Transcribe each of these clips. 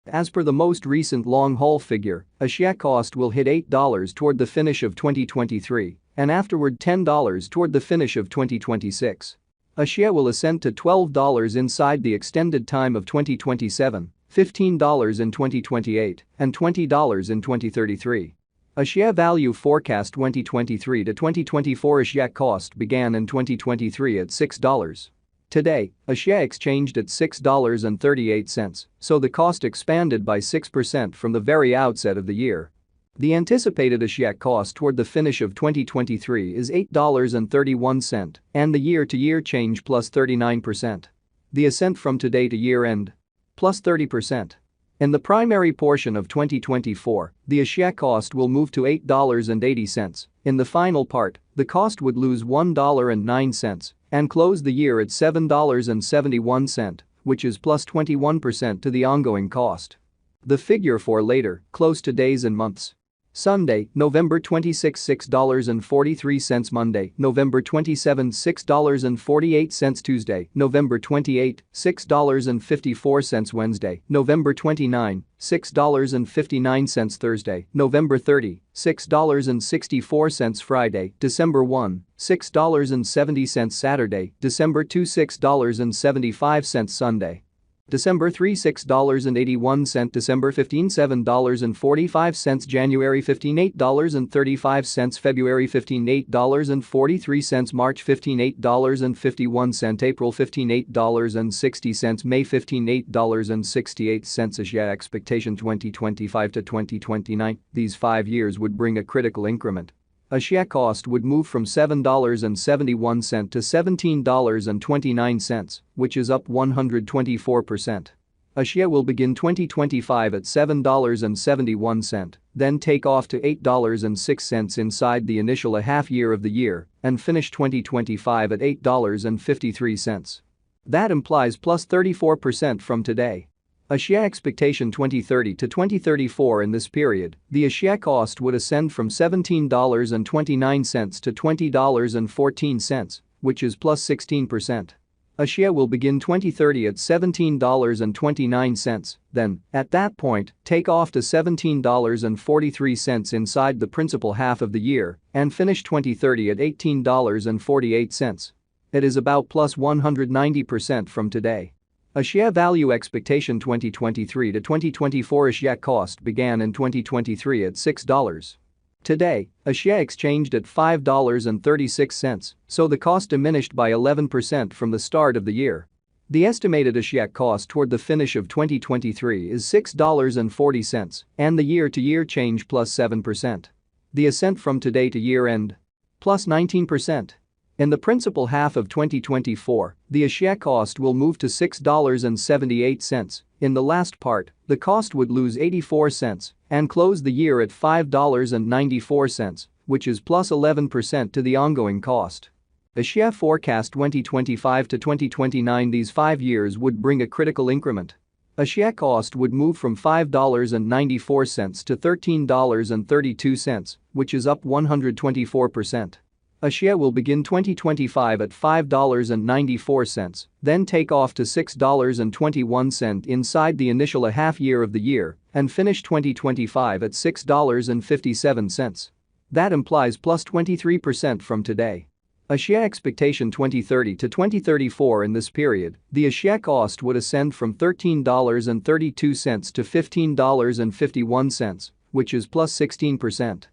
As per the most recent long-haul figure, a share cost will hit $8 toward the finish of 2023 and afterward $10 toward the finish of 2026. A share will ascend to $12 inside the extended time of 2027, $15 in 2028, and $20 in 2033. A share value forecast 2023 to 2024. A share cost began in 2023 at $6. Today, a share exchanged at $6.38, so the cost expanded by 6% from the very outset of the year. The anticipated a share cost toward the finish of 2023 is $8.31 and the year-to-year change plus 39%. The ascent from today to year-end plus 30%. In the primary portion of 2024, the share cost will move to $8.80. In the final part, the cost would lose $1.09 and close the year at $7.71, which is plus 21% to the ongoing cost. The figure for later, close to days and months. Sunday, November 26, $6.43. Monday, November 27, $6.48. Tuesday, November 28, $6.54. Wednesday, November 29, $6.59. Thursday, November 30, $6.64. Friday, December 1, $6.70. Saturday, December 2, $6.75. Sunday, December 3, $6.81. December 15, $7.45. January 15, $8.35. February 15, $8.43. March 15, $8.51. April 15, $8.60. May 15, $8.68. A share expectation 2025 to 2029. These 5 years would bring a critical increment. A share cost would move from $7.71 to $17.29, which is up 124%. A share will begin 2025 at $7.71, then take off to $8.06 inside the initial half year of the year and finish 2025 at $8.53. That implies plus 34% from today. A share expectation 2030 to 2034. In this period, the share cost would ascend from $17.29 to $20.14, which is plus 16%. A share will begin 2030 at $17.29, then, at that point, take off to $17.43 inside the principal half of the year and finish 2030 at $18.48. It is about plus 190% from today. A share value expectation 2023 to 2024. A share cost began in 2023 at $6. Today, a share exchanged at $5.36, so the cost diminished by 11% from the start of the year. The estimated a share cost toward the finish of 2023 is $6.40 and the year-to-year change plus 7%. The ascent from today to year-end plus 19%. In the principal half of 2024, the share cost will move to $6.78. In the last part, the cost would lose 84 cents and close the year at $5.94, which is plus 11% to the ongoing cost. A share forecast 2025 to 2029. These 5 years would bring a critical increment. A share cost would move from $5.94 to $13.32, which is up 124%. A share will begin 2025 at $5.94, then take off to $6.21 inside the initial half year of the year and finish 2025 at $6.57. That implies plus 23% from today. A share expectation 2030 to 2034. In this period, the share cost would ascend from $13.32 to $15.51, which is plus 16%.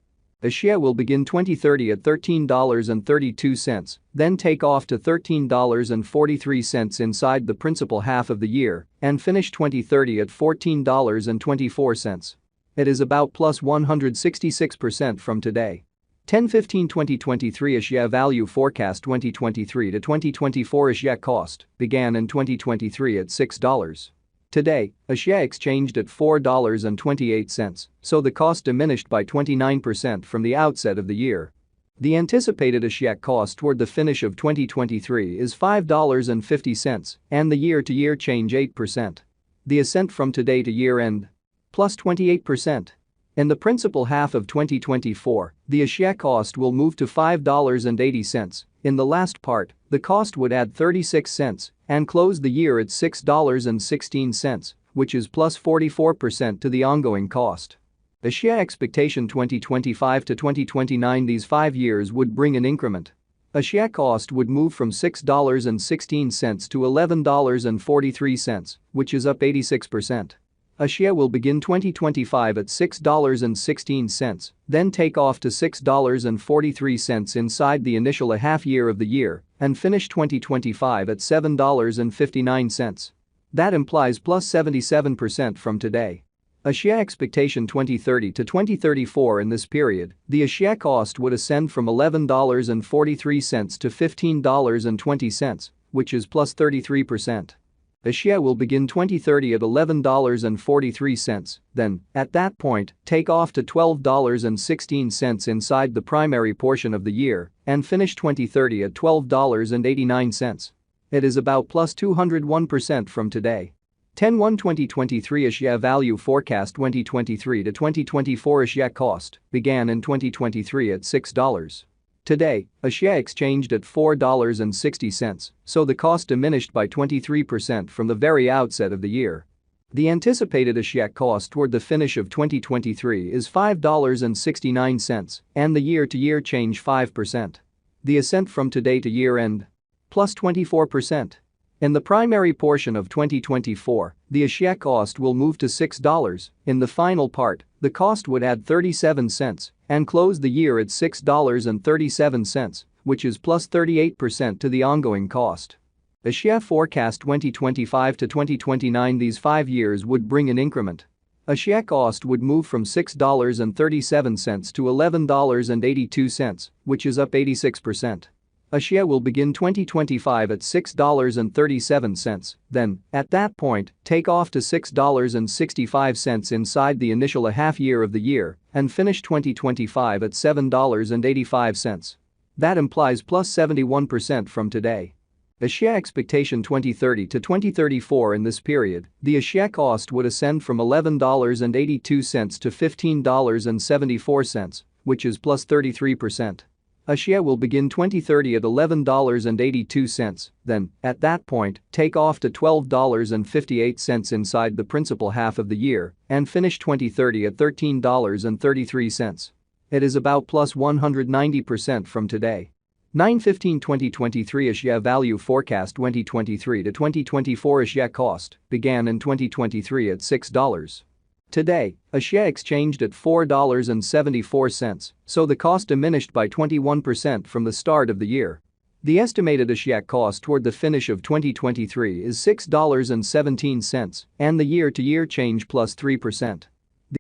A share will begin 2030 at $13.32, then take off to $13.43 inside the principal half of the year and finish 2030 at $14.24. It is about plus 166% from today. 10/15/2023. A share value forecast 2023 to 2024. A share cost began in 2023 at $6. Today, a share exchanged at $4.28, so the cost diminished by 29% from the outset of the year. The anticipated a share cost toward the finish of 2023 is $5.50 and the year-to-year change 8%. The ascent from today to year-end plus 28%. In the principal half of 2024, the share cost will move to $5.80. In the last part, the cost would add 36 cents and close the year at $6.16, which is plus 44% to the ongoing cost. Axie expectation 2025 to 2029. These 5 years would bring an increment. Axie cost would move from $6.16 to $11.43, which is up 86%. Axie will begin 2025 at $6.16, then take off to $6.43 inside the initial half year of the year, and finish 2025 at $7.59. That implies plus 77% from today. Axie expectation 2030 to 2034. In this period, the Axie cost would ascend from $11.43 to $15.20, which is plus 33%. Axie will begin 2030 at $11.43, then, at that point, take off to $12.16 inside the primary portion of the year, and finish 2030 at $12.89. It is about plus 201% from today. 10-1 2023 Axie value forecast 2023 to 2024 Axie cost began in 2023 at $6. Today, Axie exchanged at $4.60, so the cost diminished by 23% from the very outset of the year. The anticipated Axie cost toward the finish of 2023 is $5.69, and the year-to-year change 5%. The ascent from today to year-end? Plus 24%. In the primary portion of 2024, the Axie cost will move to $6. In the final part, the cost would add 37 cents and close the year at $6.37, which is plus 38% to the ongoing cost. Axie forecast 2025 to 2029. These 5 years would bring an increment. Axie cost would move from $6.37 to $11.82, which is up 86%. Axie will begin 2025 at $6.37, then, at that point, take off to $6.65 inside the initial half year of the year, and finish 2025 at $7.85. That implies plus 71% from today. Axie expectation 2030 to 2034. In this period, the Axie cost would ascend from $11.82 to $15.74, which is plus 33%. Axie will begin 2030 at $11.82, then, at that point, take off to $12.58 inside the principal half of the year, and finish 2030 at $13.33. It is about plus 190% from today. 9-15 2023 Axie value forecast 2023 to 2024 Axie cost began in 2023 at $6. Today, Axie exchanged at $4.74, so the cost diminished by 21% from the start of the year. The estimated Axie cost toward the finish of 2023 is $6.17, and the year-to-year change plus 3%.